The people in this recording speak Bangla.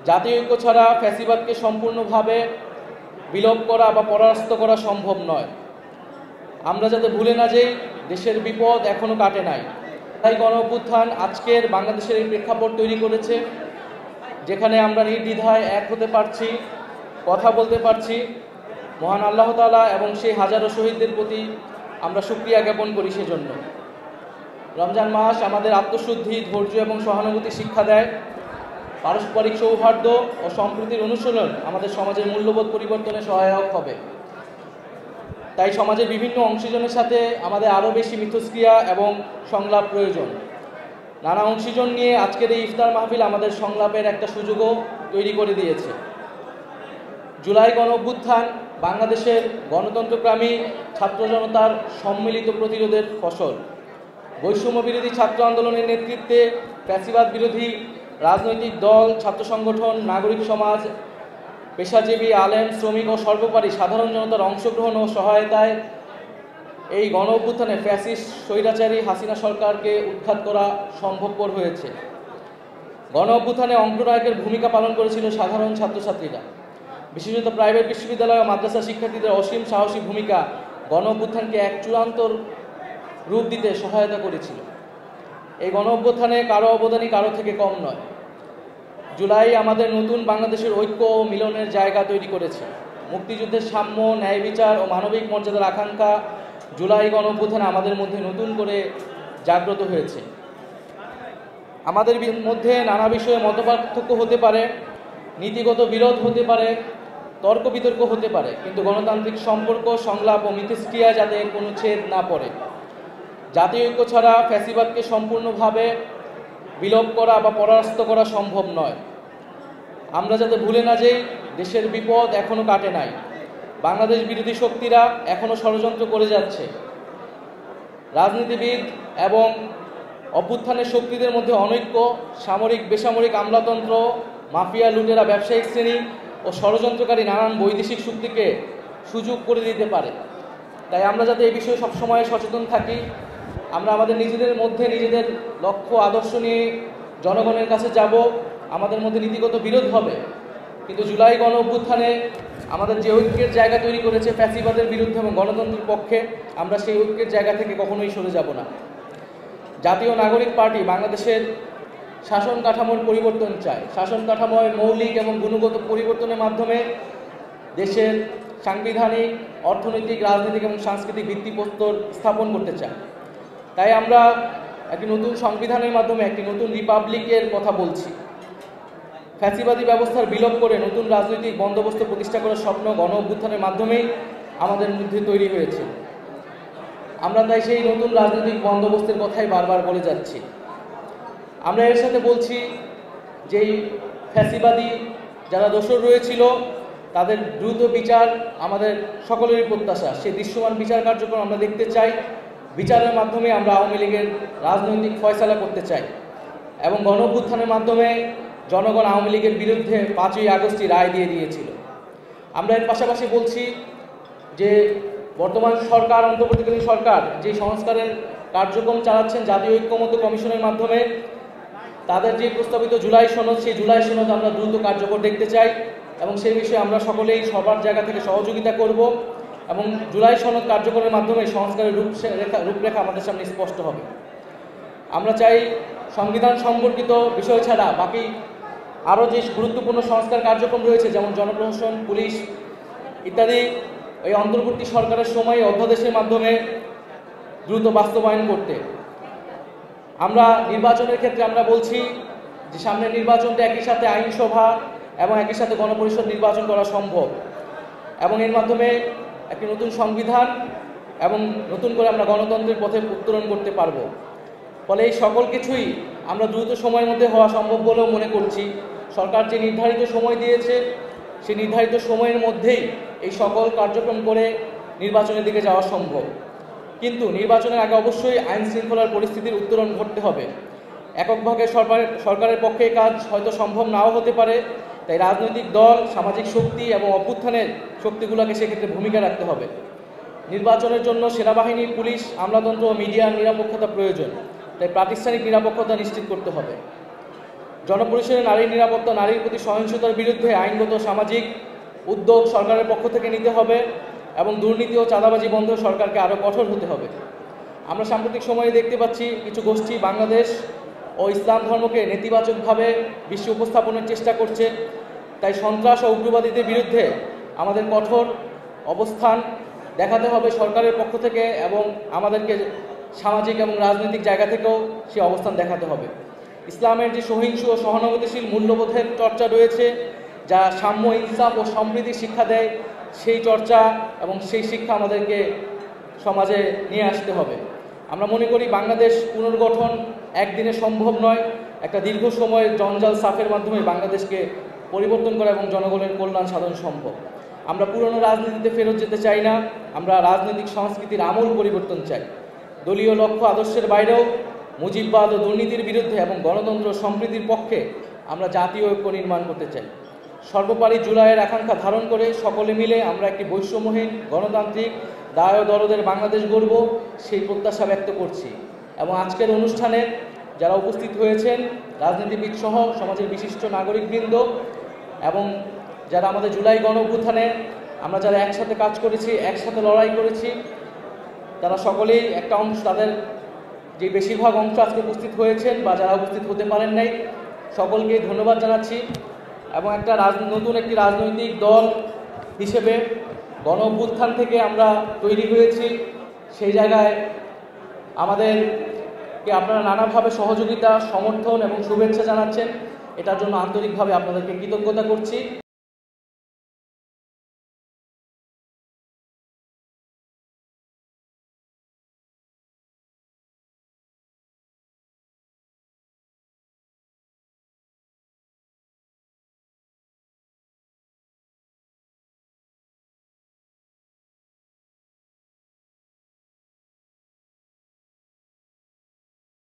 জাতীয় ঐক্য ছাড়া ফ্যাসিবাদকে সম্পূর্ণভাবে বিলোপ করা বা পরাস্ত করা সম্ভব নয়। আমরা যাতে ভুলে না যাই, দেশের বিপদ এখনো কাটে নাই। তাই গণ অভ্যুত্থান আজকের বাংলাদেশের এই প্রেক্ষাপট তৈরি করেছে, যেখানে আমরা নির্দ্বিধায় এক হতে পারছি, কথা বলতে পারছি। মহান আল্লাহ তাআলা এবং সেই হাজারো শহীদদের প্রতি আমরা শুকরিয়া জ্ঞাপন করি। সেজন্য রমজান মাস আমাদের আত্মশুদ্ধি, ধৈর্য এবং সহানুভূতি শিক্ষা দেয়। পারস্পরিক সৌহার্দ্য ও সম্প্রীতির অনুশীলন আমাদের সমাজের মূল্যবোধ পরিবর্তনে সহায়ক হবে। তাই সমাজের বিভিন্ন অংশীজনের সাথে আমাদের আরও বেশি মিথস্ক্রিয়া এবং সংলাপ প্রয়োজন। নানা অংশীজন নিয়ে আজকের এই ইফতার মাহফিল আমাদের সংলাপের একটা সুযোগও তৈরি করে দিয়েছে। জুলাই গণ অভ্যুত্থান বাংলাদেশের গণতন্ত্রকামী ছাত্র জনতার সম্মিলিত প্রতিরোধের ফসল। বৈষম্য বিরোধী ছাত্র আন্দোলনের নেতৃত্বে ফ্যাসিবাদ বিরোধী রাজনৈতিক দল, ছাত্র সংগঠন, নাগরিক সমাজ, পেশাজীবী, আলেম, শ্রমিক ও সর্বোপরি সাধারণ জনতার অংশগ্রহণ ও সহায়তায় এই গণ অভ্যুত্থানে ফ্যাসিস্ট স্বৈরাচারী হাসিনা সরকারকে উৎখাত করা সম্ভবপর হয়েছে। গণ অভ্যুত্থানে অগ্রনায়কের ভূমিকা পালন করেছিল সাধারণ ছাত্রছাত্রীরা। বিশেষত প্রাইভেট বিশ্ববিদ্যালয় ও মাদ্রাসা শিক্ষার্থীদের অসীম সাহসী ভূমিকা গণ অভ্যুত্থানকে এক চূড়ান্ত রূপ দিতে সহায়তা করেছিল। এই গণ অভ্যুত্থানে কারো অবদানই কারো থেকে কম নয়। জুলাই আমাদের নতুন বাংলাদেশের ঐক্য ও মিলনের জায়গা তৈরি করেছে। মুক্তিযুদ্ধের সাম্য, ন্যায় বিচার ও মানবিক মর্যাদার আকাঙ্ক্ষা জুলাই গণ অভ্যুত্থানে আমাদের মধ্যে নতুন করে জাগ্রত হয়েছে। আমাদের মধ্যে নানা বিষয়ে মতপার্থক্য হতে পারে, নীতিগত বিরোধ হতে পারে, তর্ক বিতর্ক হতে পারে, কিন্তু গণতান্ত্রিক সম্পর্ক, সংলাপ ও মিথস্ক্রিয়া যাতে কোনো ছেদ না পড়ে। জাতীয় ঐক্য ছাড়া ফ্যাসিবাদকে সম্পূর্ণভাবে বিলোপ করা বা পরাস্ত করা সম্ভব নয়। আমরা যাতে ভুলে না যাই, দেশের বিপদ এখনো কাটে নাই। বাংলাদেশ বিরোধী শক্তিরা এখনো ষড়যন্ত্র করে যাচ্ছে। রাজনীতিবিদ এবং অভ্যুত্থানের শক্তিদের মধ্যে অনৈক্য, সামরিক বেসামরিক আমলাতন্ত্র, মাফিয়া, লুটেরা, ব্যবসায়িক শ্রেণী ও ষড়যন্ত্রকারী নানান বৈদেশিক শক্তিকে সুযোগ করে দিতে পারে। তাই আমরা যাতে এই বিষয়ে সবসময় সচেতন থাকি। আমরা আমাদের নিজেদের মধ্যে নিজেদের লক্ষ্য আদর্শ নিয়ে জনগণের কাছে যাব। আমাদের মধ্যে নীতিগত বিরোধ হবে, কিন্তু জুলাই গণ অভ্যুত্থানে আমাদের যে ঐক্যের জায়গা তৈরি করেছে ফ্যাসিবাদের বিরুদ্ধে এবং গণতন্ত্রের পক্ষে, আমরা সেই ঐক্যের জায়গা থেকে কখনোই সরে যাব না। জাতীয় নাগরিক পার্টি বাংলাদেশের শাসন কাঠামোর পরিবর্তন চায়। শাসন কাঠামোয় মৌলিক এবং গুণগত পরিবর্তনের মাধ্যমে দেশের সাংবিধানিক, অর্থনৈতিক, রাজনৈতিক এবং সাংস্কৃতিক ভিত্তিপ্রস্তর স্থাপন করতে চায়। তাই আমরা একটি নতুন সংবিধানের মাধ্যমে একটি নতুন রিপাবলিকের কথা বলছি। ফ্যাসিবাদী ব্যবস্থার বিলোপ করে নতুন রাজনৈতিক বন্দোবস্ত প্রতিষ্ঠা করার স্বপ্ন গণ অভ্যুত্থানের মাধ্যমেই আমাদের মধ্যে তৈরি হয়েছে। আমরা তাই সেই নতুন রাজনৈতিক বন্দোবস্তের কথাই বারবার বলে যাচ্ছি। আমরা এর সাথে বলছি যেই ফ্যাসিবাদী যারা দোষর রয়েছিল তাদের দ্রুত বিচার আমাদের সকলেরই প্রত্যাশা। সেই দৃশ্যমান বিচার কার্যক্রম আমরা দেখতে চাই। বিচারের মাধ্যমে আমরা আওয়ামী লীগের রাজনৈতিক ফয়সালা করতে চাই এবং গণ অভ্যুত্থানের মাধ্যমে জনগণ আওয়ামী লীগের বিরুদ্ধে 5ই আগস্টই রায় দিয়ে দিয়েছিল। আমরা এর পাশাপাশি বলছি যে বর্তমান সরকার, অন্তর্বর্তীকালীন সরকার যে সংস্কারের কার্যক্রম চালাচ্ছেন জাতীয় ঐক্যমত্য কমিশনের মাধ্যমে, তাদের যে প্রস্তাবিত জুলাই সনদ, সেই জুলাই সনদ আমরা দ্রুত কার্যকর দেখতে চাই এবং সেই বিষয়ে আমরা সকলেই সবার জায়গা থেকে সহযোগিতা করব এবং জুলাই সনদ কার্যকরের মাধ্যমে সংস্কারের রূপরেখা আমাদের সামনে স্পষ্ট হবে। আমরা চাই সংবিধান সম্পর্কিত বিষয় ছাড়া বাকি আরও যে গুরুত্বপূর্ণ সংস্কার কার্যক্রম রয়েছে, যেমন জনপ্রশাসন, পুলিশ ইত্যাদি, এই অন্তর্বর্তী সরকারের সময় অধ্যাদেশের মাধ্যমে দ্রুত বাস্তবায়ন করতে। আমরা নির্বাচনের ক্ষেত্রে আমরা বলছি যে সামনের নির্বাচনটা একই সাথে আইনসভা এবং একই সাথে গণপরিষদ নির্বাচন করা সম্ভব এবং এর মাধ্যমে একটি নতুন সংবিধান এবং নতুন করে আমরা গণতন্ত্রের পথে উত্তরণ করতে পারব। ফলে এই সকল কিছুই আমরা দ্রুত সময়ের মধ্যে হওয়া সম্ভব বলেও মনে করছি। সরকার যে নির্ধারিত সময় দিয়েছে, সেই নির্ধারিত সময়ের মধ্যেই এই সকল কার্যক্রম করে নির্বাচনের দিকে যাওয়া সম্ভব। কিন্তু নির্বাচনের আগে অবশ্যই আইন শৃঙ্খলার পরিস্থিতির উত্তরণ ঘটতে হবে। এককভাবে সরকারের পক্ষে কাজ হয়তো সম্ভব নাও হতে পারে। তাই রাজনৈতিক দল, সামাজিক শক্তি এবং অভ্যুত্থানের শক্তিগুলোকে সেক্ষেত্রে ভূমিকা রাখতে হবে। নির্বাচনের জন্য সেনাবাহিনী, পুলিশ, আমলাতন্ত্র ও মিডিয়ার নিরাপত্তা প্রয়োজন। তাই প্রাতিষ্ঠানিক নিরাপত্তা নিশ্চিত করতে হবে। জনপরিসরে নারীর নিরাপত্তা, নারীর প্রতি সহিংসতার বিরুদ্ধে আইনগত সামাজিক উদ্যোগ সরকারের পক্ষ থেকে নিতে হবে এবং দুর্নীতি ও চাঁদাবাজি বন্ধ সরকারকে আরও কঠোর হতে হবে। আমরা সাম্প্রতিক সময়ে দেখতে পাচ্ছি কিছু গোষ্ঠী বাংলাদেশ ও ইসলাম ধর্মকে নেতিবাচকভাবে বিশ্বে উপস্থাপনের চেষ্টা করছে। তাই সন্ত্রাস ও উগ্রবাদীদের বিরুদ্ধে আমাদের কঠোর অবস্থান দেখাতে হবে সরকারের পক্ষ থেকে এবং আমাদেরকে সামাজিক এবং রাজনৈতিক জায়গা থেকেও সেই অবস্থান দেখাতে হবে। ইসলামের যে সহিংস ও সহানুভূতিশীল মূল্যবোধের চর্চা রয়েছে, যা সাম্য, ইনসাফ ও সম্প্রীতির শিক্ষা দেয়, সেই চর্চা এবং সেই শিক্ষা আমাদেরকে সমাজে নিয়ে আসতে হবে। আমরা মনে করি বাংলাদেশ পুনর্গঠন একদিনে সম্ভব নয়, একটা দীর্ঘ সময়ের জঞ্জাল সাফের মাধ্যমে বাংলাদেশকে পরিবর্তন করা এবং জনগণের কল্যাণ সাধন সম্ভব। আমরা পুরনো রাজনীতিতে ফেরত যেতে চাই না, আমরা রাজনৈতিক সংস্কৃতির আমূল পরিবর্তন চাই। দলীয় লক্ষ্য আদর্শের বাইরেও মুজিববাদ ও দুর্নীতির বিরুদ্ধে এবং গণতন্ত্র সম্প্রীতির পক্ষে আমরা জাতীয় ঐক্য নির্মাণ করতে চাই। সর্বোপরি জুলাইয়ের আকাঙ্ক্ষা ধারণ করে সকলে মিলে আমরা একটি বৈষম্যহীন গণতান্ত্রিক দায় ও দরদের বাংলাদেশ গড়ব, সেই প্রত্যাশা ব্যক্ত করছি। এবং আজকের অনুষ্ঠানে যারা উপস্থিত হয়েছেন, রাজনীতিবিদ সহ সমাজের বিশিষ্ট নাগরিকবৃন্দ এবং যারা আমাদের জুলাই গণ অভ্যুত্থানে আমরা যারা একসাথে কাজ করেছি, একসাথে লড়াই করেছি, তারা সকলেই একটা অংশ, তাদের যে বেশিরভাগ অংশ আজকে উপস্থিত হয়েছেন বা যারা উপস্থিত হতে পারেন নাই, সকলকে ধন্যবাদ জানাচ্ছি। এবং একটা নতুন একটি রাজনৈতিক দল হিসেবে গণ অভ্যুত্থান থেকে আমরা তৈরি হয়েছি, সেই জায়গায় আমাদেরকে আপনারা নানাভাবে সহযোগিতা, সমর্থন এবং শুভেচ্ছা জানাচ্ছেন, এটার জন্য আন্তরিকভাবে আপনাদেরকে কৃতজ্ঞতা করছি।